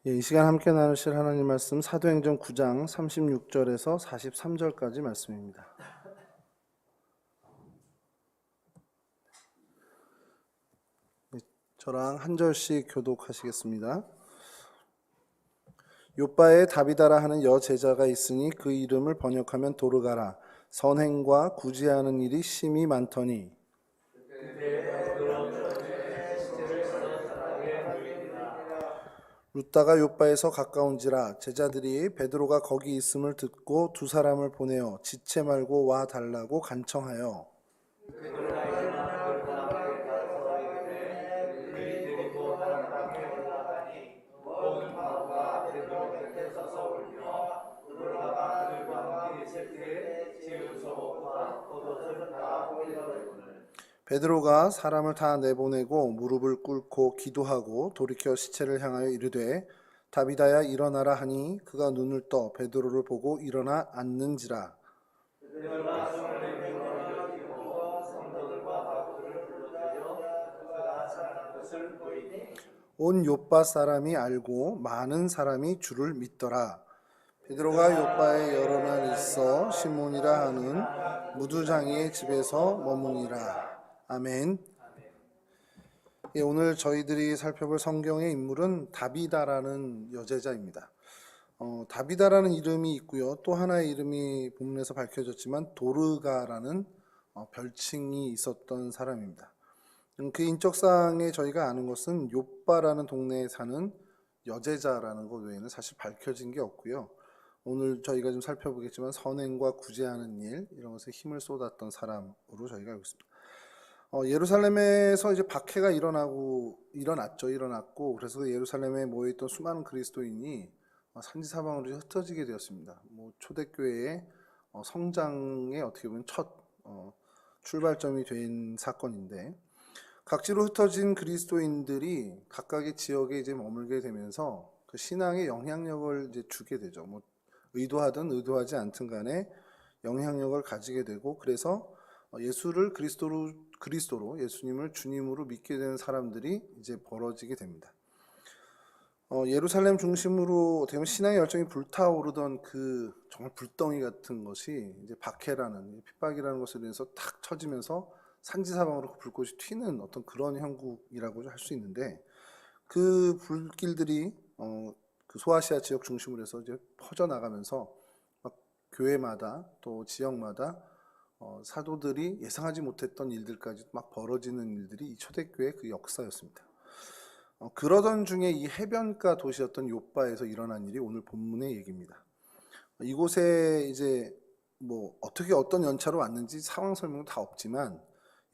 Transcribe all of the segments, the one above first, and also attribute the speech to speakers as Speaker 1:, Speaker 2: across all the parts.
Speaker 1: 이 시간 함께 나누실 하나님 말씀 사도행전 9장 36절에서 43절까지 말씀입니다. 저랑 한 절씩 교독하시겠습니다. 요바에 다비다라 하는 여제자가 있으니 그 이름을 번역하면 도르가라. 선행과 구제하는 일이 심히 많더니 룻다가 요바에서 가까운지라 제자들이 베드로가 거기 있음을 듣고 두 사람을 보내어 지체 말고 와 달라고 간청하여 베드로가 사람을 다 내보내고 무릎을 꿇고 기도하고 돌이켜 시체를 향하여 이르되 다비다야 일어나라 하니 그가 눈을 떠 베드로를 보고 일어나 앉는지라. 온 요빠 사람이 알고 많은 사람이 주를 믿더라. 베드로가 요빠에 여러 날 있어 시몬이라 하는 무두장이의 집에서 머무니라. 아멘. 오늘 저희들이 살펴볼 성경의 인물은 다비다라는 여제자입니다. 다비다라는 이름이 있고요. 또 하나의 이름이 본문에서 밝혀졌지만 도르가라는 별칭이 있었던 사람입니다. 그 인적상에 저희가 아는 것은 요빠라는 동네에 사는 여제자라는 것 외에는 사실 밝혀진 게 없고요. 오늘 저희가 좀 살펴보겠지만 선행과 구제하는 일 이런 것에 힘을 쏟았던 사람으로 저희가 알고 있습니다. 예루살렘에서 이제 박해가 일어났고 그래서 예루살렘에 모여있던 수많은 그리스도인이 산지 사방으로 흩어지게 되었습니다. 초대교회의 성장의 어떻게 보면 첫 출발점이 된 사건인데 각지로 흩어진 그리스도인들이 각각의 지역에 이제 머물게 되면서 그 신앙의 영향력을 이제 주게 되죠. 의도하든 의도하지 않든 간에 영향력을 가지게 되고 그래서 예수를 그리스도로 예수님을 주님으로 믿게 되는 사람들이 이제 벌어지게 됩니다. 예루살렘 중심으로 어떻게 보면 신앙의 열정이 불타오르던 그 정말 불덩이 같은 것이 이제 박해라는 핍박이라는 것으로 인해서 탁 쳐지면서 산지사방으로 불꽃이 튀는 어떤 그런 형국이라고 할 수 있는데 그 불길들이 그 소아시아 지역 중심으로 해서 이제 퍼져 나가면서 막 교회마다 또 지역마다 사도들이 예상하지 못했던 일들까지 막 벌어지는 일들이 이 초대교회의 그 역사였습니다. 그러던 중에 이 해변가 도시였던 요바에서 일어난 일이 오늘 본문의 얘기입니다. 이곳에 이제 어떻게 어떤 연차로 왔는지 상황 설명은 다 없지만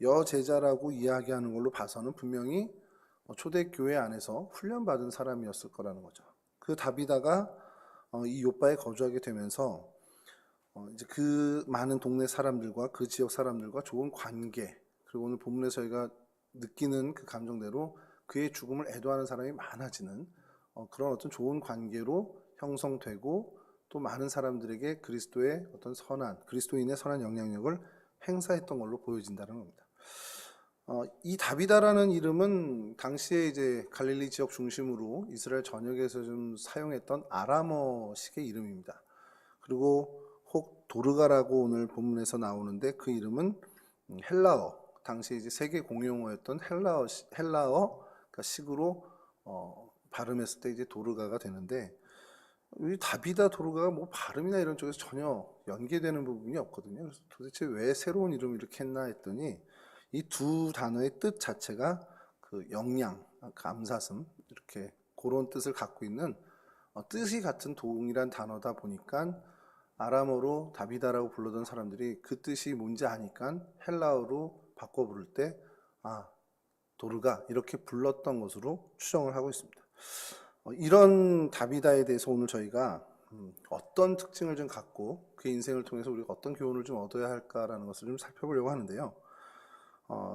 Speaker 1: 여제자라고 이야기하는 걸로 봐서는 분명히 초대교회 안에서 훈련받은 사람이었을 거라는 거죠. 그 다비다가 이 요바에 거주하게 되면서 이제 그 많은 동네 사람들과 그 지역 사람들과 좋은 관계, 그리고 오늘 본문에서 저희가 느끼는 그 감정대로 그의 죽음을 애도하는 사람이 많아지는 그런 어떤 좋은 관계로 형성되고 또 많은 사람들에게 그리스도의 어떤 그리스도인의 선한 영향력을 행사했던 걸로 보여진다는 겁니다. 이 다비다라는 이름은 당시에 이제 갈릴리 지역 중심으로 이스라엘 전역에서 좀 사용했던 아람어식의 이름입니다. 그리고 혹 도르가라고 오늘 본문에서 나오는데 그 이름은 헬라어, 당시 이제 세계 공용어였던 헬라어 그러니까 식으로 발음했을 때 이제 도르가가 되는데 이 다비다 도르가가 발음이나 이런 쪽에서 전혀 연계되는 부분이 없거든요. 그래서 도대체 왜 새로운 이름을 이렇게 했나 했더니 이 두 단어의 뜻 자체가 그 영양, 감사슴 이렇게 그런 뜻을 갖고 있는 뜻이 같은 동일한 단어다 보니까 아람어로 다비다라고 불러던 사람들이 그 뜻이 뭔지 아니까 헬라어로 바꿔 부를 때 도르가 이렇게 불렀던 것으로 추정을 하고 있습니다. 이런 다비다에 대해서 오늘 저희가 어떤 특징을 좀 갖고 그의 인생을 통해서 우리가 어떤 교훈을 좀 얻어야 할까라는 것을 좀 살펴보려고 하는데요.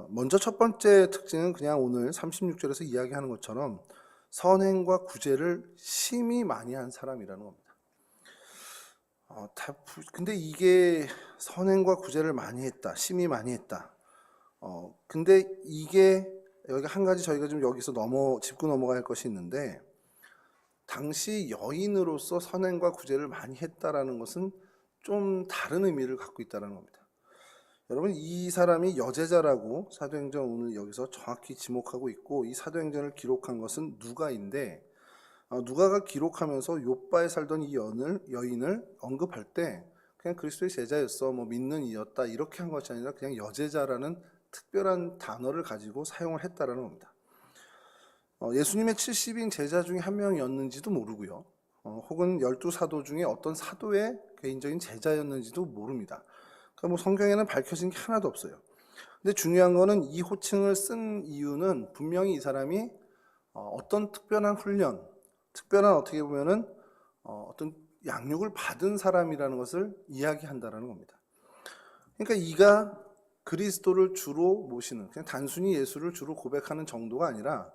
Speaker 1: 먼저 첫 번째 특징은 그냥 오늘 36절에서 이야기하는 것처럼 선행과 구제를 심히 많이 한 사람이라는 겁니다. 근데 이게 선행과 구제를 많이 했다, 심히 많이 했다. 근데 이게 여기 한 가지 저희가 좀 여기서 짚고 넘어갈 것이 있는데 당시 여인으로서 선행과 구제를 많이 했다라는 것은 좀 다른 의미를 갖고 있다는 겁니다. 여러분, 이 사람이 여제자라고 사도행전 오늘 여기서 정확히 지목하고 있고, 이 사도행전을 기록한 것은 누가인데, 누가가 기록하면서 욥바에 살던 이 여인을 언급할 때 그냥 그리스도의 제자였어, 뭐 믿는 이였다, 이렇게 한 것이 아니라 그냥 여제자라는 특별한 단어를 가지고 사용을 했다라는 겁니다. 예수님의 70인 제자 중에 한 명이었는지도 모르고요. 혹은 12사도 중에 어떤 사도의 개인적인 제자였는지도 모릅니다. 그러니까 뭐 성경에는 밝혀진 게 하나도 없어요. 근데 중요한 거는 이 호칭을 쓴 이유는 분명히 이 사람이 어떤 특별한 훈련, 특별한 어떻게 보면은 어떤 양육을 받은 사람이라는 것을 이야기한다라는 겁니다. 그러니까 이가 그리스도를 주로 모시는, 그냥 단순히 예수를 주로 고백하는 정도가 아니라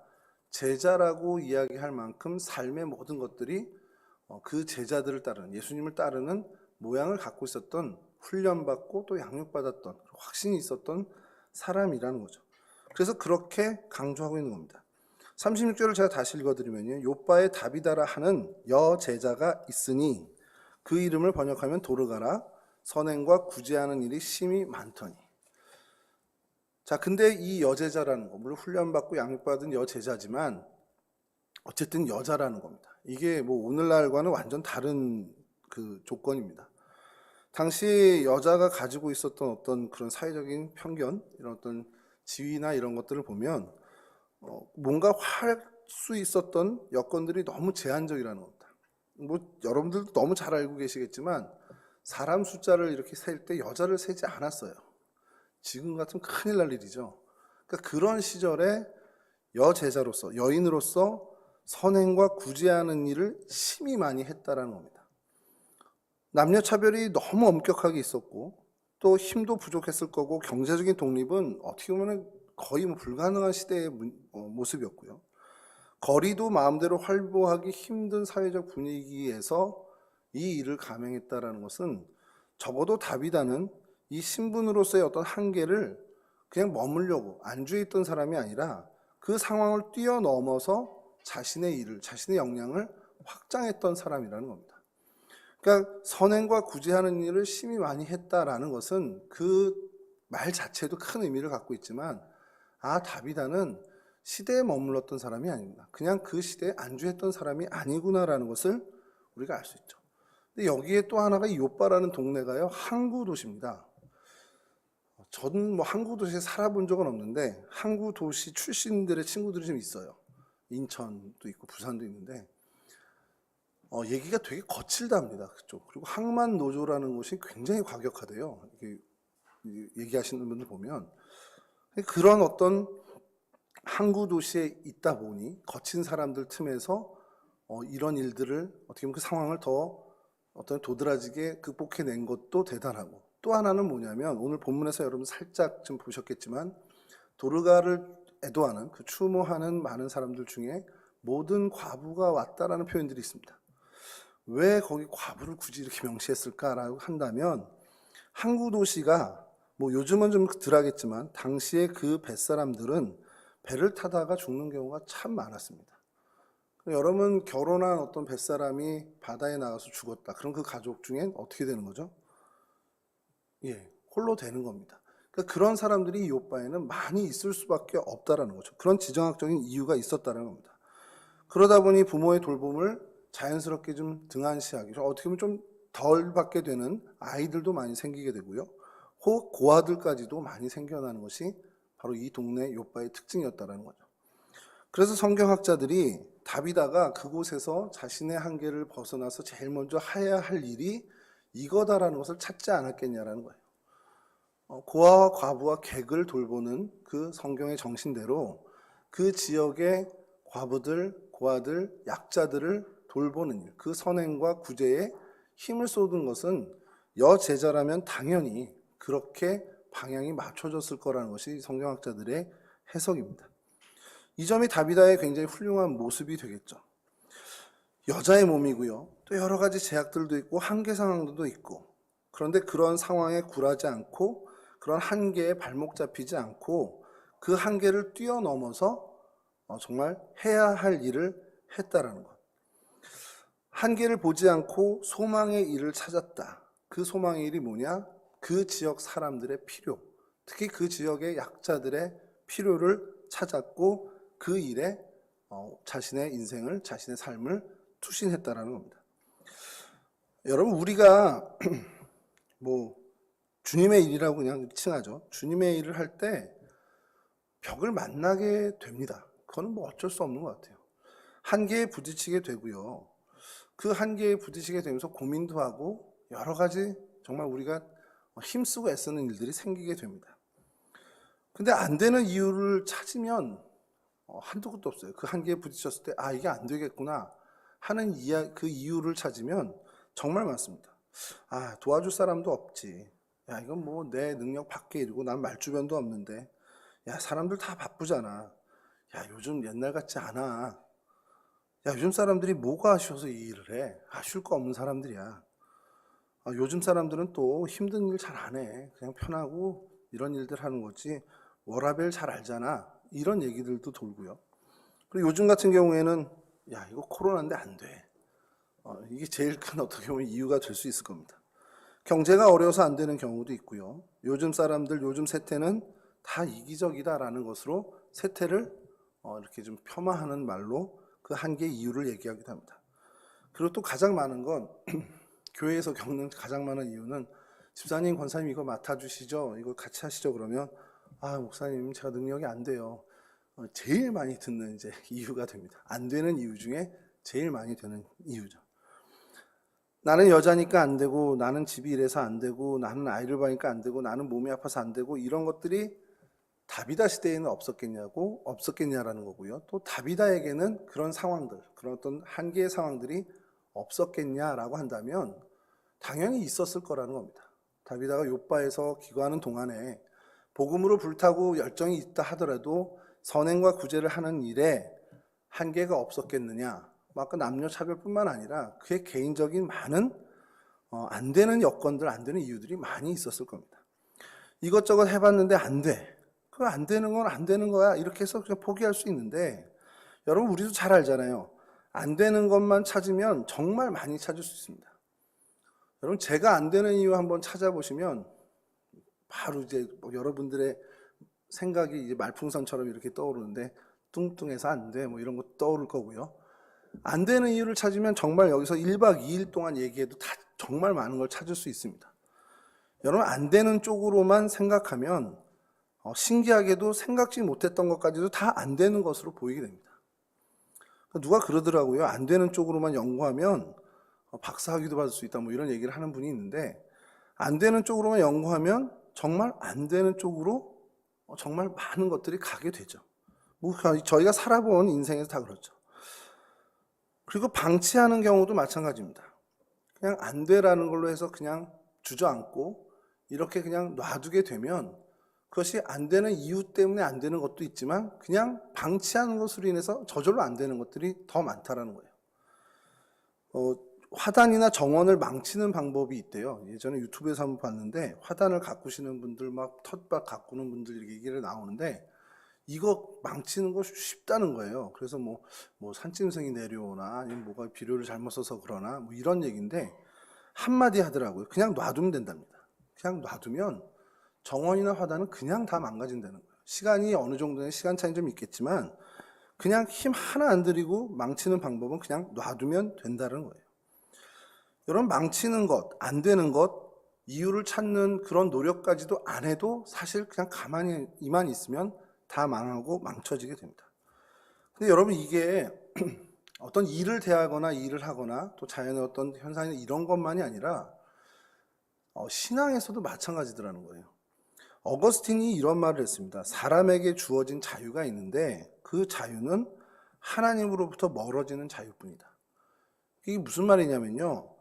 Speaker 1: 제자라고 이야기할 만큼 삶의 모든 것들이 그 제자들을 따르는, 예수님을 따르는 모양을 갖고 있었던, 훈련받고 또 양육받았던, 확신이 있었던 사람이라는 거죠. 그래서 그렇게 강조하고 있는 겁니다. 36절을 제가 다시 읽어드리면요, 욥바에 다비다라 하는 여제자가 있으니 그 이름을 번역하면 도르가라, 선행과 구제하는 일이 심히 많더니. 자, 근데 이 여제자라는 거, 물론 훈련받고 양육받은 여제자지만 어쨌든 여자라는 겁니다. 이게 뭐 오늘날과는 완전 다른 그 조건입니다. 당시 여자가 가지고 있었던 어떤 그런 사회적인 편견, 이런 어떤 지위나 이런 것들을 보면 뭔가 할 수 있었던 여건들이 너무 제한적이라는 겁니다. 뭐 여러분들도 너무 잘 알고 계시겠지만 사람 숫자를 이렇게 셀 때 여자를 세지 않았어요. 지금 같으면 큰일 날 일이죠. 그러니까 그런 시절에 여제자로서, 여인으로서 선행과 구제하는 일을 심히 많이 했다라는 겁니다. 남녀 차별이 너무 엄격하게 있었고 또 힘도 부족했을 거고 경제적인 독립은 어떻게 보면 거의 뭐 불가능한 시대의 모습이었고요. 거리도 마음대로 활보하기 힘든 사회적 분위기에서 이 일을 감행했다라는 것은 적어도 다비다는 이 신분으로서의 어떤 한계를 그냥 머물려고 안주해 있던 사람이 아니라 그 상황을 뛰어넘어서 자신의 일을, 자신의 역량을 확장했던 사람이라는 겁니다. 그러니까 선행과 구제하는 일을 심히 많이 했다라는 것은 그 말 자체도 큰 의미를 갖고 있지만, 다비다는 시대에 머물렀던 사람이 아닙니다. 그냥 그 시대에 안주했던 사람이 아니구나라는 것을 우리가 알 수 있죠. 근데 여기에 또 하나가 이 욥바라는 동네가요, 항구 도시입니다. 저는 뭐 항구 도시에 살아본 적은 없는데 항구 도시 출신들의 친구들이 좀 있어요. 인천도 있고 부산도 있는데 얘기가 되게 거칠답니다. 그쪽. 그리고 항만 노조라는 곳이 굉장히 과격하대요. 이게 얘기하시는 분들 보면 그런 어떤 항구 도시에 있다 보니 거친 사람들 틈에서 이런 일들을 어떻게 보면 그 상황을 더 어떤 도드라지게 극복해낸 것도 대단하고, 또 하나는 뭐냐면 오늘 본문에서 여러분 살짝 좀 보셨겠지만 도르가를 애도하는, 그 추모하는 많은 사람들 중에 모든 과부가 왔다라는 표현들이 있습니다. 왜 거기 과부를 굳이 이렇게 명시했을까라고 한다면, 항구 도시가 뭐 요즘은 좀 덜하겠지만 당시에 그 뱃사람들은 배를 타다가 죽는 경우가 참 많았습니다. 여러분 결혼한 어떤 뱃사람이 바다에 나가서 죽었다. 그럼 그 가족 중엔 어떻게 되는 거죠? 홀로 되는 겁니다. 그러니까 그런 사람들이 이 욥바에는 많이 있을 수밖에 없다라는 거죠. 그런 지정학적인 이유가 있었다는 겁니다. 그러다 보니 부모의 돌봄을 자연스럽게 좀 등한시하게, 어떻게 보면 좀 덜 받게 되는 아이들도 많이 생기게 되고요. 혹 고아들까지도 많이 생겨나는 것이 바로 이 동네 욥바의 특징이었다는 거죠. 그래서 성경학자들이 다비다가 그곳에서 자신의 한계를 벗어나서 제일 먼저 해야 할 일이 이거다라는 것을 찾지 않았겠냐라는 거예요. 고아와 과부와 객을 돌보는 그 성경의 정신대로 그 지역의 과부들, 고아들, 약자들을 돌보는 일, 그 선행과 구제에 힘을 쏟은 것은 여제자라면 당연히 그렇게 방향이 맞춰졌을 거라는 것이 성경학자들의 해석입니다. 이 점이 다비다의 굉장히 훌륭한 모습이 되겠죠. 여자의 몸이고요. 또 여러 가지 제약들도 있고 한계 상황들도 있고, 그런데 그런 상황에 굴하지 않고 그런 한계에 발목 잡히지 않고 그 한계를 뛰어넘어서 정말 해야 할 일을 했다라는 것. 한계를 보지 않고 소망의 일을 찾았다. 그 소망의 일이 뭐냐? 그 지역 사람들의 필요, 특히 그 지역의 약자들의 필요를 찾았고 그 일에 자신의 인생을, 자신의 삶을 투신했다라는 겁니다. 여러분, 우리가 뭐 주님의 일이라고 그냥 칭하죠. 주님의 일을 할 때 벽을 만나게 됩니다. 그거는 뭐 어쩔 수 없는 것 같아요. 한계에 부딪히게 되고요. 그 한계에 부딪히게 되면서 고민도 하고 여러 가지 정말 우리가 힘쓰고 애쓰는 일들이 생기게 됩니다. 근데 안 되는 이유를 찾으면 한도 끝도 없어요. 그 한계에 부딪혔을 때 이게 안 되겠구나 하는 그 이유를 찾으면 정말 많습니다. 도와줄 사람도 없지. 이건 뭐 내 능력 밖의 일이고 난 말주변도 없는데. 사람들 다 바쁘잖아. 요즘 옛날 같지 않아. 요즘 사람들이 뭐가 아쉬워서 이 일을 해? 아쉬울 거 없는 사람들이야. 요즘 사람들은 또 힘든 일 잘 안 해. 그냥 편하고 이런 일들 하는 거지. 워라밸 잘 알잖아. 이런 얘기들도 돌고요. 그리고 요즘 같은 경우에는 이거 코로나인데 안 돼. 이게 제일 큰 어떻게 보면 이유가 될 수 있을 겁니다. 경제가 어려워서 안 되는 경우도 있고요. 요즘 사람들, 요즘 세태는 다 이기적이다라는 것으로 세태를 이렇게 좀 폄하하는 말로 그 한계의 이유를 얘기하기도 합니다. 그리고 또 가장 많은 건 교회에서 겪는 가장 많은 이유는 집사님, 권사님 이거 맡아주시죠. 이거 같이 하시죠. 그러면 목사님 제가 능력이 안 돼요. 제일 많이 듣는 이제 이유가 됩니다. 안 되는 이유 중에 제일 많이 되는 이유죠. 나는 여자니까 안 되고, 나는 집이 이래서 안 되고, 나는 아이를 봐니까 안 되고, 나는 몸이 아파서 안 되고, 이런 것들이 다비다 시대에는 없었겠냐라는 거고요. 또 다비다에게는 그런 상황들, 그런 어떤 한계의 상황들이 없었겠냐라고 한다면 당연히 있었을 거라는 겁니다. 다비다가 욥바에서 기거하는 동안에 복음으로 불타고 열정이 있다 하더라도 선행과 구제를 하는 일에 한계가 없었겠느냐. 아까 남녀 차별뿐만 아니라 그의 개인적인 많은 안 되는 여건들, 안 되는 이유들이 많이 있었을 겁니다. 이것저것 해봤는데 안 돼. 그 안 되는 건 안 되는 거야. 이렇게 해서 그냥 포기할 수 있는데, 여러분 우리도 잘 알잖아요. 안 되는 것만 찾으면 정말 많이 찾을 수 있습니다. 여러분 제가 안 되는 이유 한번 찾아보시면 바로 이제 여러분들의 생각이 이제 말풍선처럼 이렇게 떠오르는데, 뚱뚱해서 안 돼. 뭐 이런 거 떠오를 거고요. 안 되는 이유를 찾으면 정말 여기서 1박 2일 동안 얘기해도 다 정말 많은 걸 찾을 수 있습니다. 여러분 안 되는 쪽으로만 생각하면 신기하게도 생각지 못했던 것까지도 다 안 되는 것으로 보이게 됩니다. 누가 그러더라고요. 안 되는 쪽으로만 연구하면 박사학위도 받을 수 있다 뭐 이런 얘기를 하는 분이 있는데, 안 되는 쪽으로만 연구하면 정말 안 되는 쪽으로 정말 많은 것들이 가게 되죠. 뭐 저희가 살아본 인생에서 다 그렇죠. 그리고 방치하는 경우도 마찬가지입니다. 그냥 안 되라는 걸로 해서 그냥 주저앉고 이렇게 그냥 놔두게 되면 그것이 안 되는 이유 때문에 안 되는 것도 있지만 그냥 방치하는 것으로 인해서 저절로 안 되는 것들이 더 많다라는 거예요. 화단이나 정원을 망치는 방법이 있대요. 예전에 유튜브에서 한번 봤는데 화단을 가꾸시는 분들, 막 텃밭 가꾸는 분들 얘기를 나오는데 이거 망치는 거 쉽다는 거예요. 그래서 뭐 산짐승이 내려오나 아니면 뭐가 비료를 잘못 써서 그러나 뭐 이런 얘기인데 한마디 하더라고요. 그냥 놔두면 된답니다. 그냥 놔두면 정원이나 화단은 그냥 다 망가진다는 거예요. 시간이 어느 정도의 시간 차이는 좀 있겠지만 그냥 힘 하나 안 들이고 망치는 방법은 그냥 놔두면 된다는 거예요. 여러분 망치는 것, 안 되는 것, 이유를 찾는 그런 노력까지도 안 해도 사실 그냥 가만히 이만 있으면 다 망하고 망쳐지게 됩니다. 근데 여러분 이게 어떤 일을 대하거나 일을 하거나 또 자연의 어떤 현상이나 이런 것만이 아니라 신앙에서도 마찬가지더라는 거예요. 어거스틴이 이런 말을 했습니다. 사람에게 주어진 자유가 있는데 그 자유는 하나님으로부터 멀어지는 자유뿐이다. 이게 무슨 말이냐면요.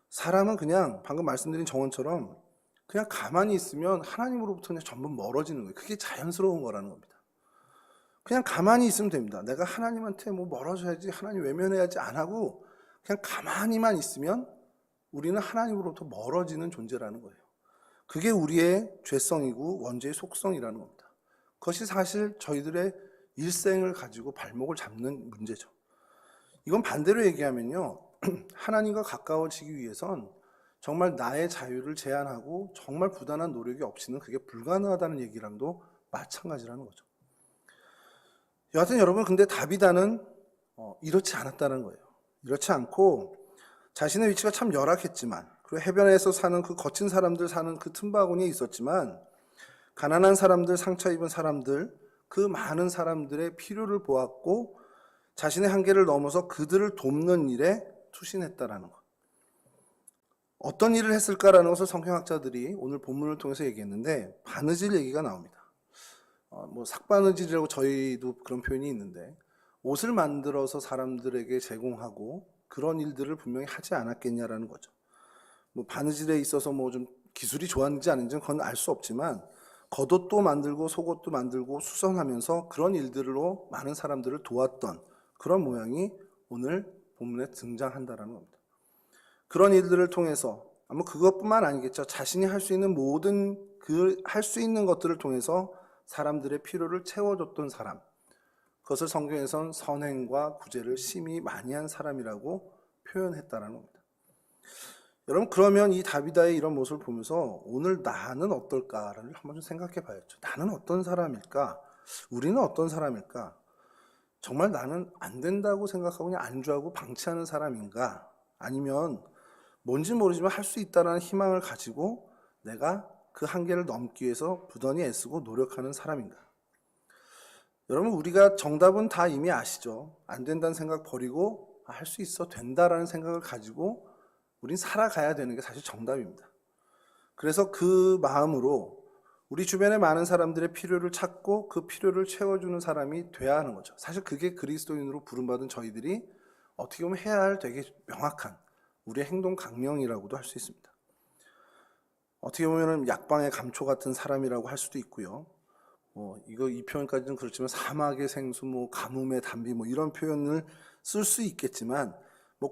Speaker 1: 사람은 그냥 방금 말씀드린 정원처럼 그냥 가만히 있으면 하나님으로부터 그냥 전부 멀어지는 거예요. 그게 자연스러운 거라는 겁니다. 그냥 가만히 있으면 됩니다. 내가 하나님한테 뭐 멀어져야지, 하나님 외면해야지 안 하고 그냥 가만히만 있으면 우리는 하나님으로부터 멀어지는 존재라는 거예요. 그게 우리의 죄성이고 원죄의 속성이라는 겁니다. 그것이 사실 저희들의 일생을 가지고 발목을 잡는 문제죠. 이건 반대로 얘기하면요. 하나님과 가까워지기 위해선 정말 나의 자유를 제한하고 정말 부단한 노력이 없이는 그게 불가능하다는 얘기랑도 마찬가지라는 거죠. 여하튼 여러분, 근데 다비다는 이렇지 않았다는 거예요. 이렇지 않고 자신의 위치가 참 열악했지만, 그리고 해변에서 사는 그 거친 사람들 사는 그 틈바구니에 있었지만, 가난한 사람들, 상처 입은 사람들, 그 많은 사람들의 필요를 보았고 자신의 한계를 넘어서 그들을 돕는 일에 투신했다라는 것. 어떤 일을 했을까라는 것을 성경학자들이 오늘 본문을 통해서 얘기했는데, 바느질 얘기가 나옵니다. 삭바느질이라고 저희도 그런 표현이 있는데, 옷을 만들어서 사람들에게 제공하고 그런 일들을 분명히 하지 않았겠냐라는 거죠. 바느질에 있어서 좀 기술이 좋았는지 아닌지는 그건 알 수 없지만, 겉옷도 만들고 속옷도 만들고 수선하면서 그런 일들로 많은 사람들을 도왔던 그런 모양이 오늘 본문에 등장한다라는 겁니다. 그런 일들을 통해서 아마 그것뿐만 아니겠죠. 자신이 할 수 있는 모든 할 수 있는 것들을 통해서 사람들의 필요를 채워줬던 사람, 그것을 성경에선 선행과 구제를 심히 많이 한 사람이라고 표현했다라는 겁니다. 여러분, 그러면 이 다비다의 이런 모습을 보면서 오늘 나는 어떨까를 한번 좀 생각해 봐야죠. 나는 어떤 사람일까? 우리는 어떤 사람일까? 정말 나는 안 된다고 생각하고 그냥 안주하고 방치하는 사람인가? 아니면 뭔지 모르지만 할 수 있다는 희망을 가지고 내가 그 한계를 넘기 위해서 부단히 애쓰고 노력하는 사람인가? 여러분, 우리가 정답은 다 이미 아시죠? 안 된다는 생각 버리고 할 수 있어, 된다라는 생각을 가지고 우린 살아가야 되는 게 사실 정답입니다. 그래서 그 마음으로 우리 주변의 많은 사람들의 필요를 찾고 그 필요를 채워주는 사람이 돼야 하는 거죠. 사실 그게 그리스도인으로 부름받은 저희들이 어떻게 보면 해야 할 되게 명확한 우리의 행동 강령이라고도 할 수 있습니다. 어떻게 보면 약방의 감초 같은 사람이라고 할 수도 있고요. 이 표현까지는 그렇지만 사막의 생수, 가뭄의 단비 이런 표현을 쓸 수 있겠지만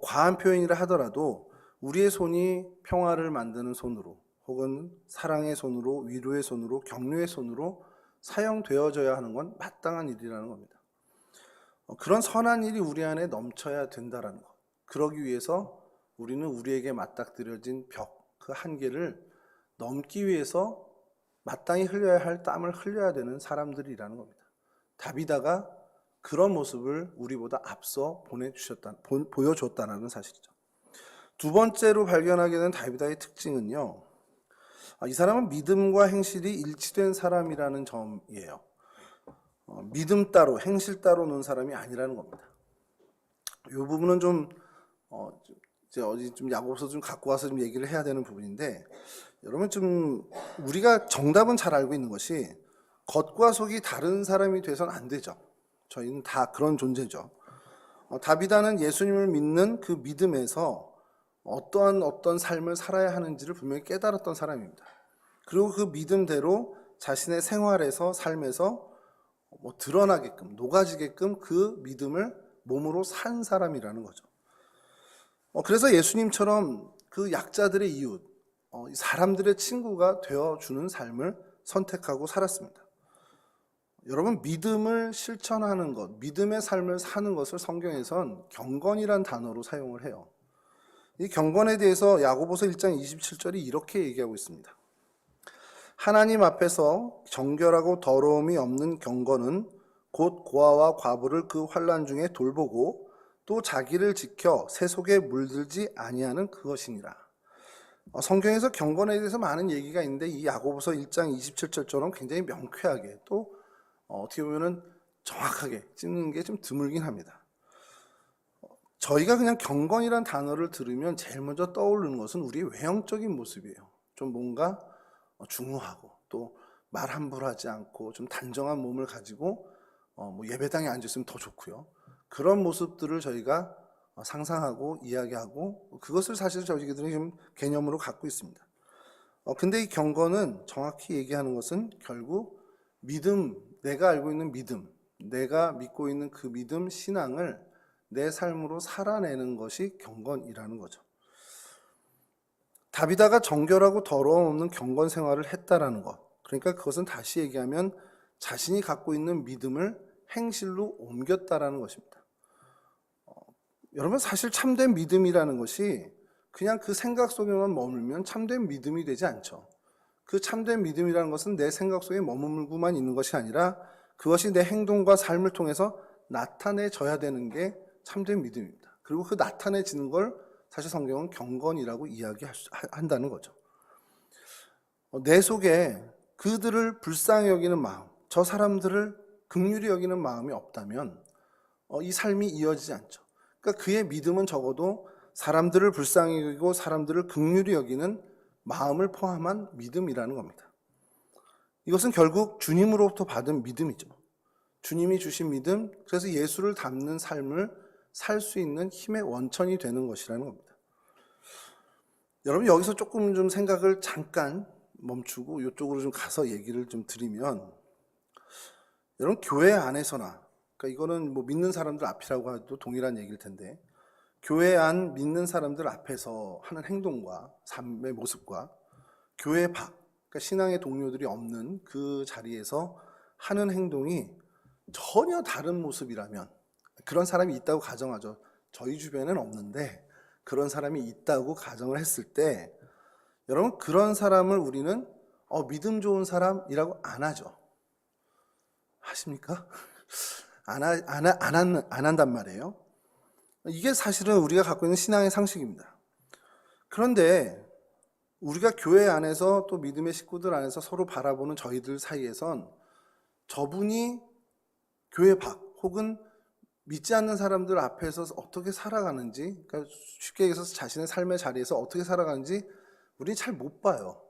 Speaker 1: 과한 표현이라 하더라도 우리의 손이 평화를 만드는 손으로 혹은 사랑의 손으로, 위로의 손으로, 격려의 손으로 사용되어져야 하는 건 마땅한 일이라는 겁니다. 그런 선한 일이 우리 안에 넘쳐야 된다는 것. 그러기 위해서 우리는 우리에게 맞닥뜨려진 벽, 그 한계를 넘기 위해서 마땅히 흘려야 할 땀을 흘려야 되는 사람들이라는 겁니다. 다비다가 그런 모습을 우리보다 앞서 보여줬다는 사실이죠. 두 번째로 발견하게 된 다비다의 특징은요, 이 사람은 믿음과 행실이 일치된 사람이라는 점이에요. 믿음 따로 행실 따로 노는 사람이 아니라는 겁니다. 이 부분은 이제 어디 야고보서 갖고 와서 얘기를 해야 되는 부분인데, 여러분 우리가 정답은 잘 알고 있는 것이 겉과 속이 다른 사람이 돼서는 안 되죠. 저희는 다 그런 존재죠. 다비다는 예수님을 믿는 그 믿음에서 어떤 삶을 살아야 하는지를 분명히 깨달았던 사람입니다. 그리고 그 믿음대로 자신의 생활에서 삶에서 드러나게끔 녹아지게끔 그 믿음을 몸으로 산 사람이라는 거죠. 그래서 예수님처럼 그 약자들의 이웃, 사람들의 친구가 되어주는 삶을 선택하고 살았습니다. 여러분, 믿음을 실천하는 것, 믿음의 삶을 사는 것을 성경에선 경건이란 단어로 사용을 해요. 이 경건에 대해서 야고보서 1장 27절이 이렇게 얘기하고 있습니다. 하나님 앞에서 정결하고 더러움이 없는 경건은 곧 고아와 과부를 그 환난 중에 돌보고 또 자기를 지켜 새 속에 물들지 아니하는 그것이니라. 성경에서 경건에 대해서 많은 얘기가 있는데 이 야고보서 1장 27절처럼 굉장히 명쾌하게 또 어떻게 보면 정확하게 찝는 게 좀 드물긴 합니다. 저희가 그냥 경건이란 단어를 들으면 제일 먼저 떠오르는 것은 우리의 외형적인 모습이에요. 좀 뭔가 중후하고 또 말 함부로 하지 않고 좀 단정한 몸을 가지고 예배당에 앉아있으면 더 좋고요. 그런 모습들을 저희가 상상하고 이야기하고 그것을 사실 저희들이 좀 개념으로 갖고 있습니다. 근데 이 경건은 정확히 얘기하는 것은 결국 믿음, 내가 알고 있는 믿음, 내가 믿고 있는 그 믿음, 신앙을 내 삶으로 살아내는 것이 경건이라는 거죠. 다비다가 정결하고 더러움 없는 경건 생활을 했다라는 것. 그러니까 그것은 다시 얘기하면 자신이 갖고 있는 믿음을 행실로 옮겼다라는 것입니다. 여러분, 사실 참된 믿음이라는 것이 그냥 그 생각 속에만 머물면 참된 믿음이 되지 않죠. 그 참된 믿음이라는 것은 내 생각 속에 머물고만 있는 것이 아니라 그것이 내 행동과 삶을 통해서 나타내져야 되는 게 참된 믿음입니다. 그리고 그 나타내지는 걸 사실 성경은 경건이라고 이야기한다는 거죠. 내 속에 그들을 불쌍히 여기는 마음, 저 사람들을 긍휼히 여기는 마음이 없다면 이 삶이 이어지지 않죠. 그러니까 그의 믿음은 적어도 사람들을 불쌍히 여기고 사람들을 긍휼히 여기는 마음을 포함한 믿음이라는 겁니다. 이것은 결국 주님으로부터 받은 믿음이죠. 주님이 주신 믿음, 그래서 예수를 닮는 삶을 살 수 있는 힘의 원천이 되는 것이라는 겁니다. 여러분, 여기서 조금 좀 생각을 잠깐 멈추고 이쪽으로 좀 가서 얘기를 좀 드리면, 여러분, 교회 안에서나, 그러니까 이거는 뭐 믿는 사람들 앞이라고 해도 동일한 얘기일 텐데, 교회 안 믿는 사람들 앞에서 하는 행동과 삶의 모습과 교회 밖, 그러니까 신앙의 동료들이 없는 그 자리에서 하는 행동이 전혀 다른 모습이라면, 그런 사람이 있다고 가정하죠. 저희 주변에는 없는데 그런 사람이 있다고 가정을 했을 때, 여러분, 그런 사람을 우리는 믿음 좋은 사람이라고 안 하죠. 하십니까? 안 한단 말이에요. 이게 사실은 우리가 갖고 있는 신앙의 상식입니다. 그런데 우리가 교회 안에서 또 믿음의 식구들 안에서 서로 바라보는 저희들 사이에선 저분이 교회 밖 혹은 믿지 않는 사람들 앞에서 어떻게 살아가는지, 그러니까 쉽게 얘기해서 자신의 삶의 자리에서 어떻게 살아가는지 우리는 잘 못 봐요.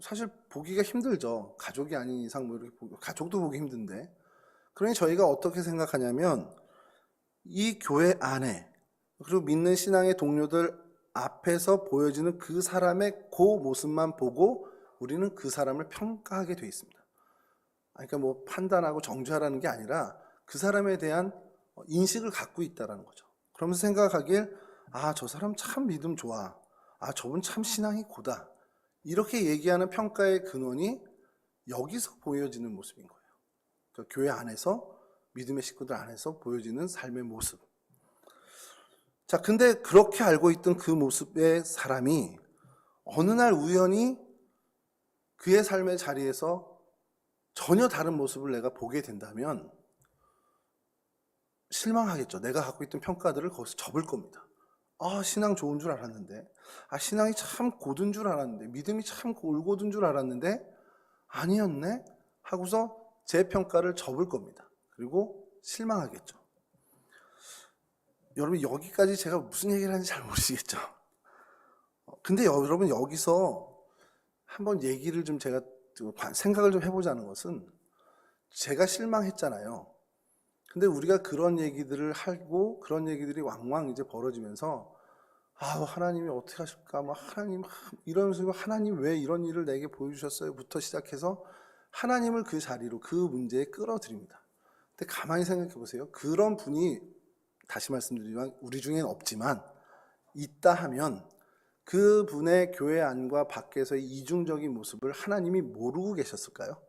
Speaker 1: 사실 보기가 힘들죠. 가족이 아닌 이상 뭐 이렇게 가족도 보기 힘든데. 그러니 저희가 어떻게 생각하냐면, 이 교회 안에 그리고 믿는 신앙의 동료들 앞에서 보여지는 그 사람의 그 모습만 보고 우리는 그 사람을 평가하게 돼 있습니다. 그러니까 뭐 판단하고 정죄하라는 게 아니라 그 사람에 대한 인식을 갖고 있다는 거죠. 그러면서 생각하길, 저 사람 참 믿음 좋아, 저분 참 신앙이 고다, 이렇게 얘기하는 평가의 근원이 여기서 보여지는 모습인 거예요. 그러니까 교회 안에서, 믿음의 식구들 안에서 보여지는 삶의 모습. 자, 근데 그렇게 알고 있던 그 모습의 사람이 어느 날 우연히 그의 삶의 자리에서 전혀 다른 모습을 내가 보게 된다면 실망하겠죠. 내가 갖고 있던 평가들을 거기서 접을 겁니다. 신앙 좋은 줄 알았는데, 신앙이 참 고든 줄 알았는데, 믿음이 참 올곧은 줄 알았는데 아니었네 하고서 제 평가를 접을 겁니다. 그리고 실망하겠죠. 여러분, 여기까지 제가 무슨 얘기를 하는지 잘 모르시겠죠. 근데 여러분, 여기서 한번 얘기를 좀 제가 생각을 좀 해보자는 것은, 제가 실망했잖아요. 근데 우리가 그런 얘기들을 하고 그런 얘기들이 왕왕 이제 벌어지면서 하나님이 어떻게 하실까, 하나님 이러면서 하나님 왜 이런 일을 내게 보여주셨어요?부터 시작해서 하나님을 그 자리로, 그 문제에 끌어들입니다. 근데 가만히 생각해 보세요. 그런 분이, 다시 말씀드리지만 우리 중에는 없지만 있다 하면 그 분의 교회 안과 밖에서의 이중적인 모습을 하나님이 모르고 계셨을까요?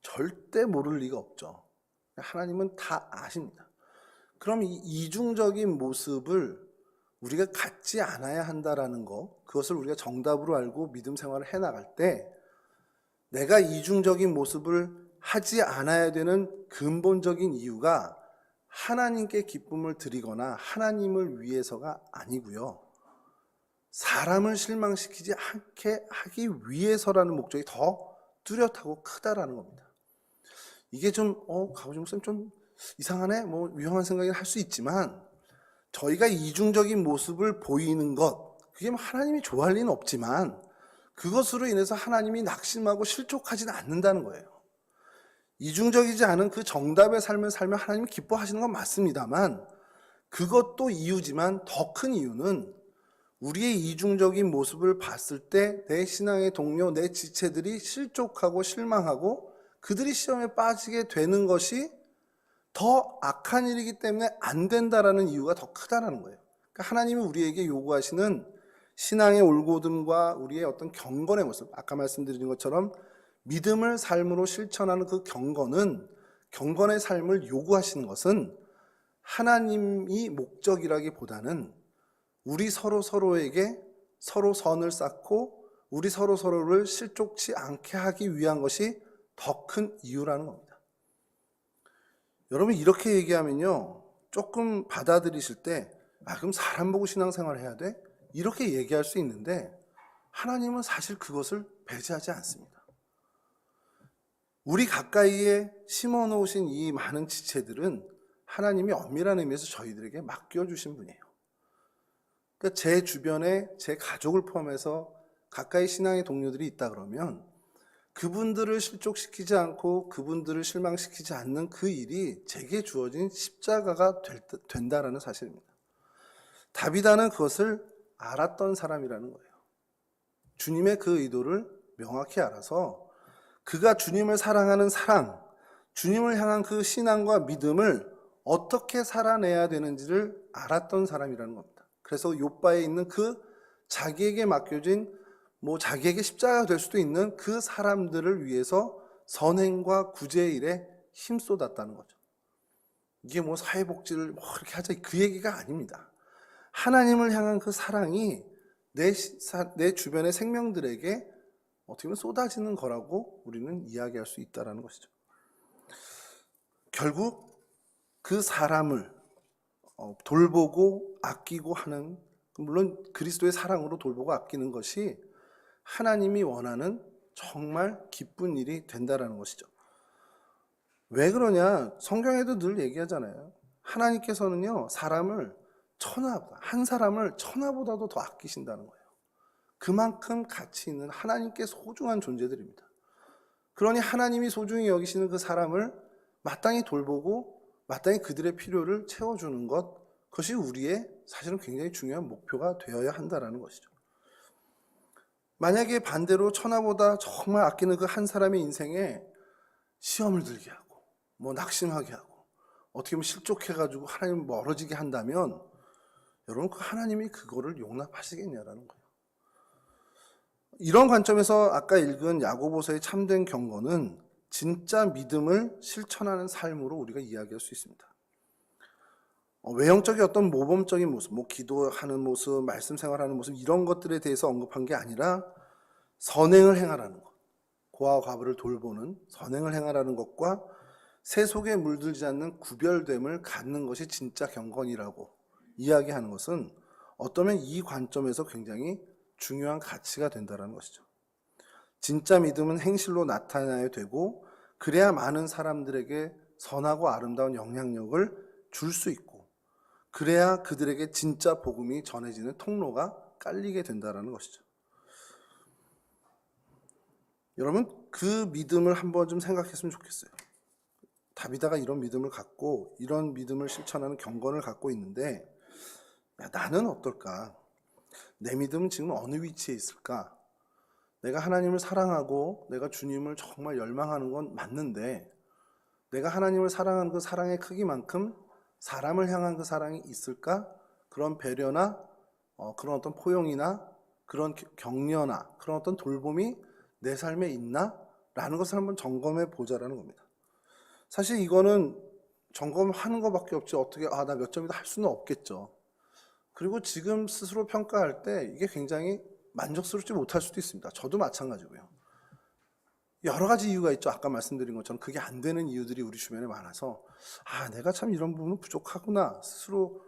Speaker 1: 절대 모를 리가 없죠. 하나님은 다 아십니다. 그럼 이 이중적인 모습을 우리가 갖지 않아야 한다라는 거, 그것을 우리가 정답으로 알고 믿음 생활을 해나갈 때, 내가 이중적인 모습을 하지 않아야 되는 근본적인 이유가 하나님께 기쁨을 드리거나 하나님을 위해서가 아니고요, 사람을 실망시키지 않게 하기 위해서라는 목적이 더 뚜렷하고 크다라는 겁니다. 이게 좀 가보지 목사님 좀 이상하네, 뭐 위험한 생각을 할 수 있지만, 저희가 이중적인 모습을 보이는 것, 그게 하나님이 좋아할 리는 없지만 그것으로 인해서 하나님이 낙심하고 실족하지는 않는다는 거예요. 이중적이지 않은 그 정답의 삶을 살면 하나님이 기뻐하시는 건 맞습니다만, 그것도 이유지만 더 큰 이유는 우리의 이중적인 모습을 봤을 때 내 신앙의 동료, 내 지체들이 실족하고 실망하고 그들이 시험에 빠지게 되는 것이 더 악한 일이기 때문에 안 된다라는 이유가 더 크다는 거예요. 그러니까 하나님이 우리에게 요구하시는 신앙의 올곧음과 우리의 어떤 경건의 모습, 아까 말씀드린 것처럼 믿음을 삶으로 실천하는 그 경건의 삶을 요구하시는 것은 하나님이 목적이라기보다는 우리 서로에게 서로 선을 쌓고 우리 서로를 실족치 않게 하기 위한 것이 더 큰 이유라는 겁니다. 여러분, 이렇게 얘기하면요, 조금 받아들이실 때 그럼 사람 보고 신앙생활 해야 돼? 이렇게 얘기할 수 있는데, 하나님은 사실 그것을 배제하지 않습니다. 우리 가까이에 심어 놓으신 이 많은 지체들은 하나님이 엄밀한 의미에서 저희들에게 맡겨주신 분이에요. 그러니까 제 주변에 제 가족을 포함해서 가까이 신앙의 동료들이 있다 그러면 그분들을 실족시키지 않고 그분들을 실망시키지 않는 그 일이 제게 주어진 십자가가 된다라는 사실입니다. 다비다는 그것을 알았던 사람이라는 거예요. 주님의 그 의도를 명확히 알아서 그가 주님을 사랑하는 사랑, 주님을 향한 그 신앙과 믿음을 어떻게 살아내야 되는지를 알았던 사람이라는 겁니다. 그래서 욥바에 있는 그 자기에게 맡겨진 자기에게 십자가가 될 수도 있는 그 사람들을 위해서 선행과 구제의 일에 힘쏟았다는 거죠. 이게 사회복지를 이렇게 하자 그 얘기가 아닙니다. 하나님을 향한 그 사랑이 내 주변의 생명들에게 어떻게 보면 쏟아지는 거라고 우리는 이야기할 수 있다는 것이죠. 결국 그 사람을 돌보고 아끼고 하는, 물론 그리스도의 사랑으로 돌보고 아끼는 것이 하나님이 원하는 정말 기쁜 일이 된다라는 것이죠. 왜 그러냐? 성경에도 늘 얘기하잖아요. 하나님께서는요, 한 사람을 천하보다도 더 아끼신다는 거예요. 그만큼 가치 있는 하나님께 소중한 존재들입니다. 그러니 하나님이 소중히 여기시는 그 사람을 마땅히 돌보고 마땅히 그들의 필요를 채워주는 것, 그것이 우리의 사실은 굉장히 중요한 목표가 되어야 한다는 것이죠. 만약에 반대로 천하보다 정말 아끼는 그 한 사람의 인생에 시험을 들게 하고 낙심하게 하고 어떻게 보면 실족해가지고 하나님 멀어지게 한다면 여러분, 그 하나님이 그거를 용납하시겠냐라는 거예요. 이런 관점에서 아까 읽은 야고보서의 참된 경건은 진짜 믿음을 실천하는 삶으로 우리가 이야기할 수 있습니다. 외형적인 어떤 모범적인 모습, 기도하는 모습, 말씀 생활하는 모습, 이런 것들에 대해서 언급한 게 아니라 선행을 행하라는 것, 고아와 과부를 돌보는 선행을 행하라는 것과 세속에 물들지 않는 구별됨을 갖는 것이 진짜 경건이라고 이야기하는 것은 어쩌면 이 관점에서 굉장히 중요한 가치가 된다는 것이죠. 진짜 믿음은 행실로 나타나야 되고 그래야 많은 사람들에게 선하고 아름다운 영향력을 줄 수 있고 그래야 그들에게 진짜 복음이 전해지는 통로가 깔리게 된다는 것이죠. 여러분, 그 믿음을 한번 좀 생각했으면 좋겠어요. 다비다가 이런 믿음을 갖고 이런 믿음을 실천하는 경건을 갖고 있는데, 나는 어떨까? 내 믿음은 지금 어느 위치에 있을까? 내가 하나님을 사랑하고 내가 주님을 정말 열망하는 건 맞는데 내가 하나님을 사랑하는 그 사랑의 크기만큼 사람을 향한 그 사랑이 있을까? 그런 배려나 그런 어떤 포용이나 그런 격려나 그런 어떤 돌봄이 내 삶에 있나? 라는 것을 한번 점검해 보자라는 겁니다. 사실 이거는 점검하는 것밖에 없지 어떻게 나 몇 점이다 할 수는 없겠죠. 그리고 지금 스스로 평가할 때 이게 굉장히 만족스럽지 못할 수도 있습니다. 저도 마찬가지고요. 여러 가지 이유가 있죠. 아까 말씀드린 것처럼 그게 안 되는 이유들이 우리 주변에 많아서 내가 참 이런 부분은 부족하구나 스스로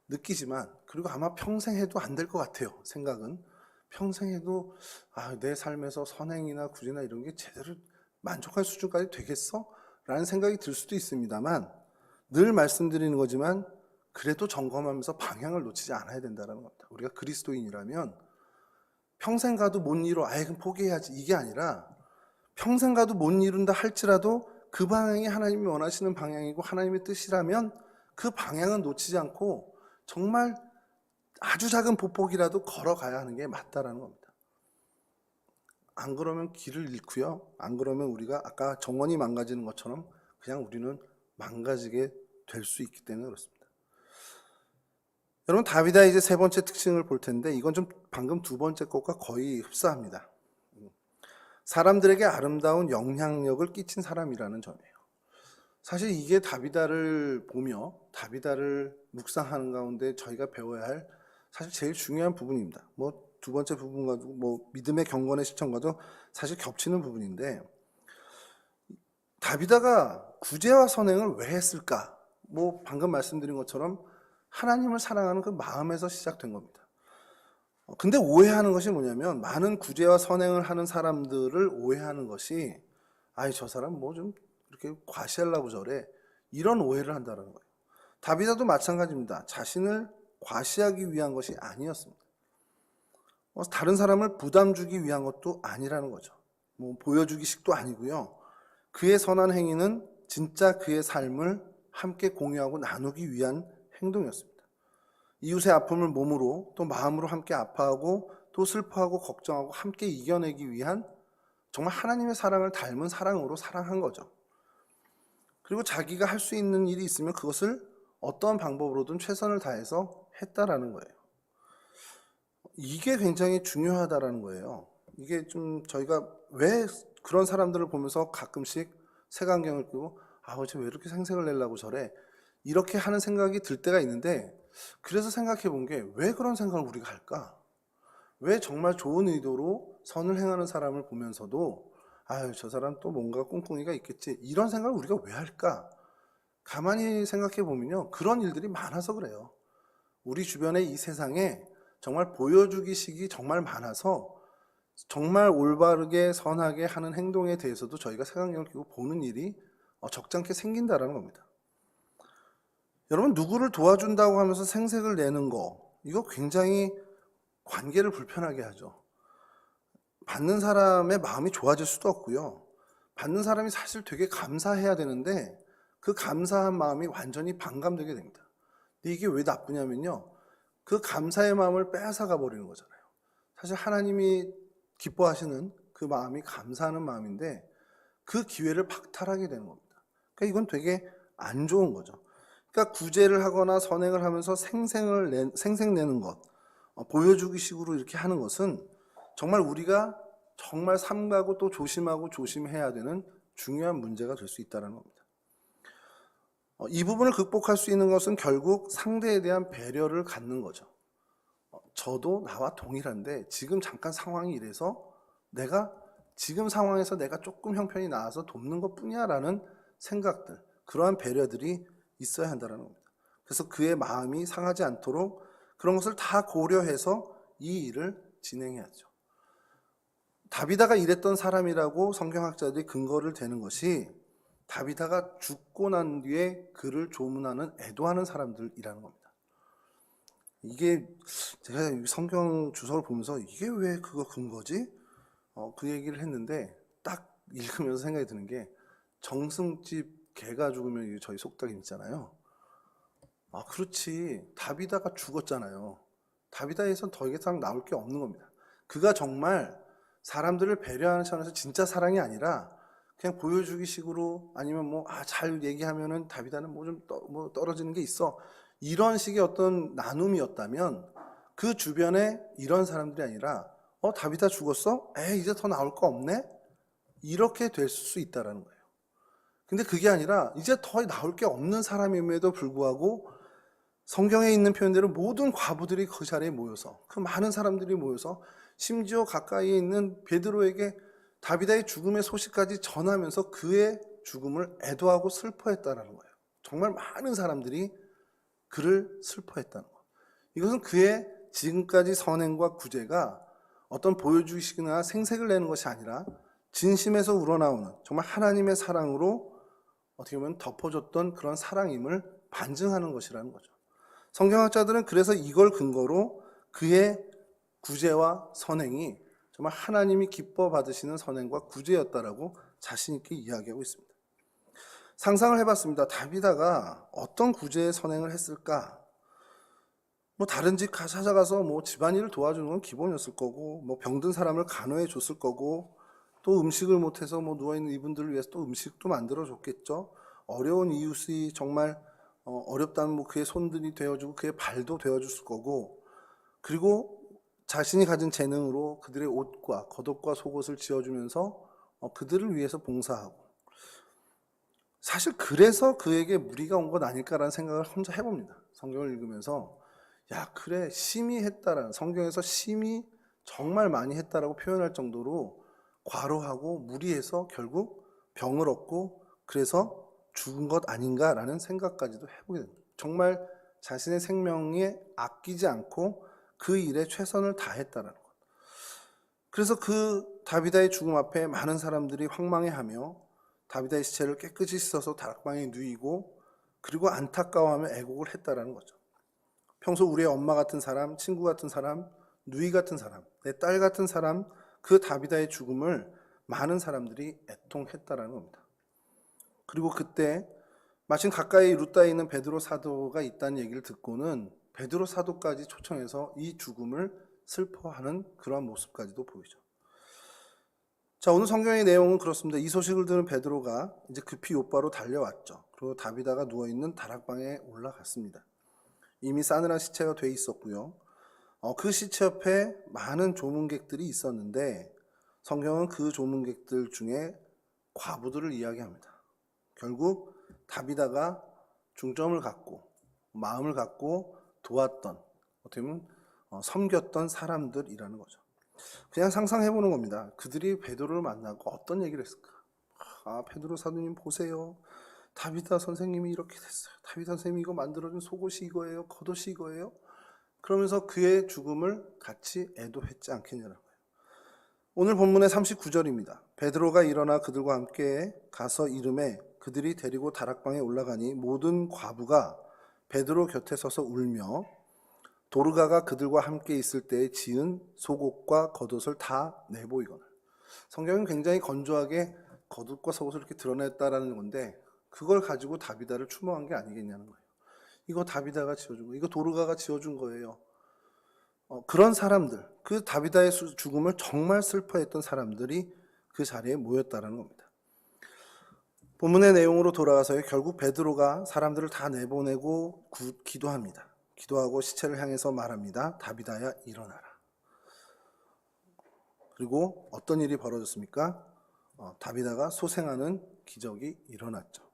Speaker 1: 느끼지만, 그리고 아마 평생 해도 안 될 것 같아요. 생각은 평생 해도 내 삶에서 선행이나 구제나 이런 게 제대로 만족할 수준까지 되겠어? 라는 생각이 들 수도 있습니다만, 늘 말씀드리는 거지만 그래도 점검하면서 방향을 놓치지 않아야 된다는 겁니다. 우리가 그리스도인이라면 평생 가도 못 이뤄 그럼 포기해야지 이게 아니라, 평생 가도 못 이룬다 할지라도 그 방향이 하나님이 원하시는 방향이고 하나님의 뜻이라면 그 방향은 놓치지 않고 정말 아주 작은 보폭이라도 걸어가야 하는 게 맞다라는 겁니다. 안 그러면 길을 잃고요. 안 그러면 우리가 아까 정원이 망가지는 것처럼 그냥 우리는 망가지게 될 수 있기 때문에 그렇습니다. 여러분, 다비다의 이제 세 번째 특징을 볼 텐데 이건 좀 방금 두 번째 것과 거의 흡사합니다. 사람들에게 아름다운 영향력을 끼친 사람이라는 점이에요. 사실 이게 다비다를 보며 다비다를 묵상하는 가운데 저희가 배워야 할 사실 제일 중요한 부분입니다. 뭐 두 번째 부분과도 뭐 믿음의 경건의 실천과도 사실 겹치는 부분인데, 다비다가 구제와 선행을 왜 했을까? 뭐 방금 말씀드린 것처럼 하나님을 사랑하는 그 마음에서 시작된 겁니다. 근데 오해하는 것이 뭐냐면, 많은 구제와 선행을 하는 사람들을 오해하는 것이, 아이 저 사람 뭐 좀 이렇게 과시하려고 저래, 이런 오해를 한다는 거예요. 다비다도 마찬가지입니다. 자신을 과시하기 위한 것이 아니었습니다. 다른 사람을 부담 주기 위한 것도 아니라는 거죠. 뭐 보여주기식도 아니고요. 그의 선한 행위는 진짜 그의 삶을 함께 공유하고 나누기 위한 행동이었습니다. 이웃의 아픔을 몸으로 또 마음으로 함께 아파하고 또 슬퍼하고 걱정하고 함께 이겨내기 위한 정말 하나님의 사랑을 닮은 사랑으로 사랑한 거죠. 그리고 자기가 할 수 있는 일이 있으면 그것을 어떤 방법으로든 최선을 다해서 했다라는 거예요. 이게 굉장히 중요하다라는 거예요. 이게 좀 저희가 왜 그런 사람들을 보면서 가끔씩 색안경을 끼고 어쟤 왜 이렇게 생색을 내려고 저래, 이렇게 하는 생각이 들 때가 있는데, 그래서 생각해 본 게 왜 그런 생각을 우리가 할까? 왜 정말 좋은 의도로 선을 행하는 사람을 보면서도 저 사람 또 뭔가 꿍꿍이가 있겠지, 이런 생각을 우리가 왜 할까? 가만히 생각해 보면요, 그런 일들이 많아서 그래요. 우리 주변의 이 세상에 정말 보여주기식이 정말 많아서 정말 올바르게 선하게 하는 행동에 대해서도 저희가 색안경을 끼고 보는 일이 적잖게 생긴다는 겁니다. 여러분, 누구를 도와준다고 하면서 생색을 내는 거, 이거 굉장히 관계를 불편하게 하죠. 받는 사람의 마음이 좋아질 수도 없고요. 받는 사람이 사실 되게 감사해야 되는데 그 감사한 마음이 완전히 반감되게 됩니다. 근데 이게 왜 나쁘냐면요, 그 감사의 마음을 빼앗아가 버리는 거잖아요. 사실 하나님이 기뻐하시는 그 마음이 감사하는 마음인데 그 기회를 박탈하게 되는 겁니다. 그러니까 이건 되게 안 좋은 거죠. 그러니까 구제를 하거나 선행을 하면서 생색내는 것, 보여주기 식으로 이렇게 하는 것은 정말 우리가 정말 삼가고 또 조심하고 조심해야 되는 중요한 문제가 될 수 있다는 겁니다. 이 부분을 극복할 수 있는 것은 결국 상대에 대한 배려를 갖는 거죠. 저도 나와 동일한데 지금 잠깐 상황이 이래서 내가 지금 상황에서 내가 조금 형편이 나아서 돕는 것뿐이야 라는 생각들, 그러한 배려들이 있어야 한다는 겁니다. 그래서 그의 마음이 상하지 않도록 그런 것을 다 고려해서 이 일을 진행해야죠. 다비다가 이랬던 사람이라고 성경학자들이 근거를 대는 것이 다비다가 죽고 난 뒤에 그를 조문하는 애도하는 사람들이라는 겁니다. 이게 제가 성경 주석을 보면서 이게 왜 그거 근거지? 그 얘기를 했는데 딱 읽으면서 생각이 드는 게, 정승집 개가 죽으면 저희 속닥임 있잖아요. 그렇지. 다비다가 죽었잖아요. 다비다에선 더 이상 나올 게 없는 겁니다. 그가 정말 사람들을 배려하는 차원에서 진짜 사랑이 아니라 그냥 보여주기 식으로, 아니면 잘 얘기하면은 다비다는 좀 떨어지는 게 있어, 이런 식의 어떤 나눔이었다면 그 주변에 이런 사람들이 아니라 다비다 죽었어? 이제 더 나올 거 없네? 이렇게 될 수 있다라는 거예요. 근데 그게 아니라 이제 더 나올 게 없는 사람임에도 불구하고 성경에 있는 표현대로 모든 과부들이 그 자리에 모여서, 그 많은 사람들이 모여서 심지어 가까이에 있는 베드로에게 다비다의 죽음의 소식까지 전하면서 그의 죽음을 애도하고 슬퍼했다는 거예요. 정말 많은 사람들이 그를 슬퍼했다는 거예요. 이것은 그의 지금까지 선행과 구제가 어떤 보여주기식이나 생색을 내는 것이 아니라 진심에서 우러나오는 정말 하나님의 사랑으로 어떻게 보면 덮어줬던 그런 사랑임을 반증하는 것이라는 거죠. 성경학자들은 그래서 이걸 근거로 그의 구제와 선행이 정말 하나님이 기뻐 받으시는 선행과 구제였다라고 자신 있게 이야기하고 있습니다. 상상을 해봤습니다. 다비다가 어떤 구제의 선행을 했을까? 다른 집 찾아가서 집안일을 도와주는 건 기본이었을 거고, 병든 사람을 간호해 줬을 거고, 또 음식을 못해서 누워있는 이분들을 위해서 또 음식도 만들어 줬겠죠. 어려운 이웃이 정말 어렵다면 그의 손들이 되어주고 그의 발도 되어줬을 거고, 그리고 자신이 가진 재능으로 그들의 옷과 겉옷과 속옷을 지어주면서 그들을 위해서 봉사하고, 사실 그래서 그에게 무리가 온 건 아닐까라는 생각을 혼자 해봅니다. 성경을 읽으면서 야 그래 심히 했다라는, 성경에서 심히 정말 많이 했다라고 표현할 정도로 과로하고 무리해서 결국 병을 얻고 그래서 죽은 것 아닌가라는 생각까지도 해보게 됩니다. 정말 자신의 생명에 아끼지 않고 그 일에 최선을 다했다라는 것. 그래서 그 다비다의 죽음 앞에 많은 사람들이 황망해하며 다비다의 시체를 깨끗이 씻어서 다락방에 누이고 그리고 안타까워하며 애곡을 했다라는 거죠. 평소 우리의 엄마 같은 사람, 친구 같은 사람, 누이 같은 사람, 내 딸 같은 사람, 그 다비다의 죽음을 많은 사람들이 애통했다라는 겁니다. 그리고 그때 마침 가까이 루따에 있는 베드로 사도가 있다는 얘기를 듣고는 베드로 사도까지 초청해서 이 죽음을 슬퍼하는 그러한 모습까지도 보이죠. 자, 오늘 성경의 내용은 그렇습니다. 이 소식을 들은 베드로가 이제 급히 요바로 달려왔죠. 그리고 다비다가 누워있는 다락방에 올라갔습니다. 이미 싸늘한 시체가 돼 있었고요. 그 시체 옆에 많은 조문객들이 있었는데 성경은 그 조문객들 중에 과부들을 이야기합니다. 결국 다비다가 중점을 갖고 마음을 갖고 도왔던, 어떻게 보면 섬겼던 사람들이라는 거죠. 그냥 상상해보는 겁니다. 그들이 베드로를 만나고 어떤 얘기를 했을까? 아, 베드로 사도님 보세요. 다비다 선생님이 이렇게 됐어요. 다비다 선생님이 이거 만들어준 속옷이 이거예요. 겉옷이 이거예요. 그러면서 그의 죽음을 같이 애도했지 않겠냐는 거예요. 오늘 본문의 39절입니다. 베드로가 일어나 그들과 함께 가서 이르매 그들이 데리고 다락방에 올라가니 모든 과부가 베드로 곁에 서서 울며 도르가가 그들과 함께 있을 때에 지은 속옷과 겉옷을 다 내보이거늘. 성경은 굉장히 건조하게 겉옷과 속옷을 이렇게 드러냈다라는 건데 그걸 가지고 다비다를 추모한 게 아니겠냐는 거예요. 이거 다비다가 지어준 거예요. 이거 도르가가 지어준 거예요. 그런 사람들, 그 다비다의 죽음을 정말 슬퍼했던 사람들이 그 자리에 모였다는 겁니다. 본문의 내용으로 돌아가서 결국 베드로가 사람들을 다 내보내고 기도합니다. 기도하고 시체를 향해서 말합니다. 다비다야 일어나라. 그리고 어떤 일이 벌어졌습니까? 다비다가 소생하는 기적이 일어났죠.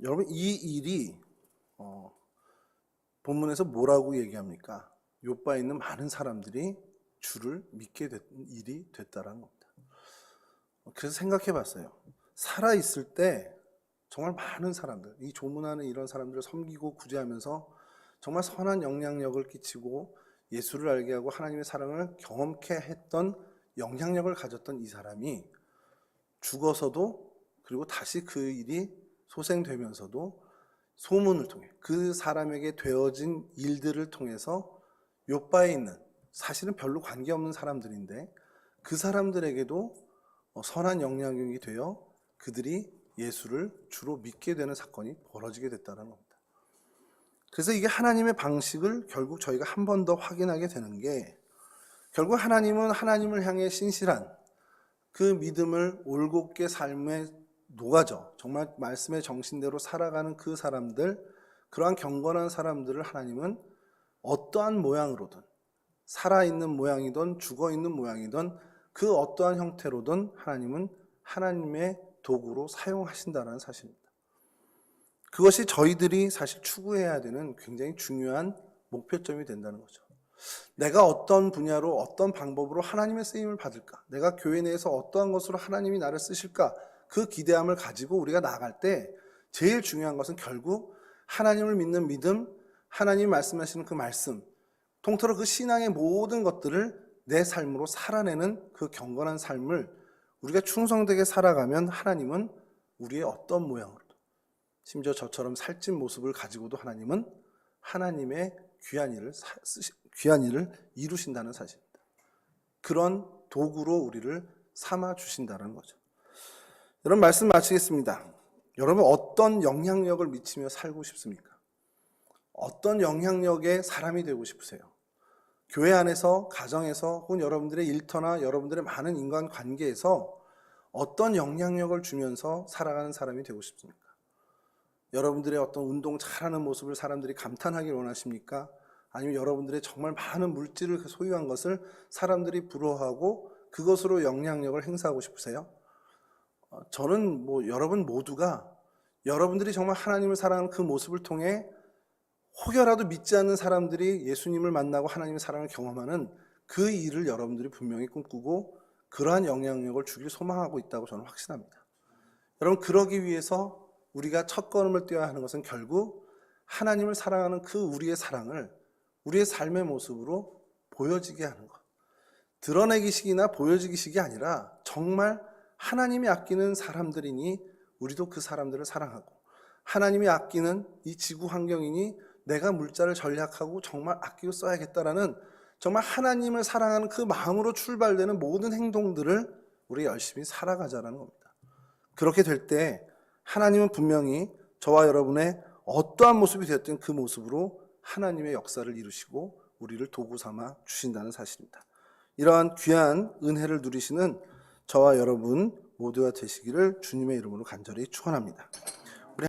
Speaker 1: 여러분 이 일이 본문에서 뭐라고 얘기합니까? 욥바에 있는 많은 사람들이 주를 믿게 된 일이 됐다라는 겁니다. 그래서 생각해 봤어요. 살아있을 때 정말 많은 사람들, 이 조문하는 이런 사람들을 섬기고 구제하면서 정말 선한 영향력을 끼치고 예수를 알게 하고 하나님의 사랑을 경험케 했던 영향력을 가졌던 이 사람이 죽어서도 그리고 다시 그 일이 소생되면서도 소문을 통해 그 사람에게 되어진 일들을 통해서 욥바에 있는 사실은 별로 관계없는 사람들인데 그 사람들에게도 선한 영향력이 되어 그들이 예수를 주로 믿게 되는 사건이 벌어지게 됐다는 겁니다. 그래서 이게 하나님의 방식을 결국 저희가 한 번 더 확인하게 되는 게 결국 하나님은 하나님을 향해 신실한 그 믿음을 올곧게 삶에 녹아져 정말 말씀의 정신대로 살아가는 그 사람들, 그러한 경건한 사람들을 하나님은 어떠한 모양으로든 살아있는 모양이든 죽어있는 모양이든 그 어떠한 형태로든 하나님은 하나님의 도구로 사용하신다는 사실입니다. 그것이 저희들이 사실 추구해야 되는 굉장히 중요한 목표점이 된다는 거죠. 내가 어떤 분야로 어떤 방법으로 하나님의 쓰임을 받을까? 내가 교회 내에서 어떠한 것으로 하나님이 나를 쓰실까? 그 기대함을 가지고 우리가 나아갈 때 제일 중요한 것은 결국 하나님을 믿는 믿음, 하나님이 말씀하시는 그 말씀, 통틀어 그 신앙의 모든 것들을 내 삶으로 살아내는 그 경건한 삶을 우리가 충성되게 살아가면 하나님은 우리의 어떤 모양으로도 심지어 저처럼 살찐 모습을 가지고도 하나님은 하나님의 귀한 일을 이루신다는 사실입니다. 그런 도구로 우리를 삼아 주신다는 거죠. 여러분 말씀 마치겠습니다. 여러분 어떤 영향력을 미치며 살고 싶습니까? 어떤 영향력의 사람이 되고 싶으세요? 교회 안에서, 가정에서 혹은 여러분들의 일터나 여러분들의 많은 인간관계에서 어떤 영향력을 주면서 살아가는 사람이 되고 싶습니까? 여러분들의 어떤 운동 잘하는 모습을 사람들이 감탄하길 원하십니까? 아니면 여러분들의 정말 많은 물질을 소유한 것을 사람들이 부러워하고 그것으로 영향력을 행사하고 싶으세요? 저는 여러분 모두가 여러분들이 정말 하나님을 사랑하는 그 모습을 통해 혹여라도 믿지 않는 사람들이 예수님을 만나고 하나님의 사랑을 경험하는 그 일을 여러분들이 분명히 꿈꾸고 그러한 영향력을 주길 소망하고 있다고 저는 확신합니다. 여러분, 그러기 위해서 우리가 첫 걸음을 떼어야 하는 것은 결국 하나님을 사랑하는 그 우리의 사랑을 우리의 삶의 모습으로 보여지게 하는 것. 드러내기식이나 보여지기식이 아니라 정말 하나님이 아끼는 사람들이니 우리도 그 사람들을 사랑하고, 하나님이 아끼는 이 지구 환경이니 내가 물자를 전략하고 정말 아끼고 써야겠다라는 정말 하나님을 사랑하는 그 마음으로 출발되는 모든 행동들을 우리 열심히 살아가자라는 겁니다. 그렇게 될 때 하나님은 분명히 저와 여러분의 어떠한 모습이 되었든 그 모습으로 하나님의 역사를 이루시고 우리를 도구 삼아 주신다는 사실입니다. 이러한 귀한 은혜를 누리시는 저와 여러분 모두가 되시기를 주님의 이름으로 간절히 축원합니다.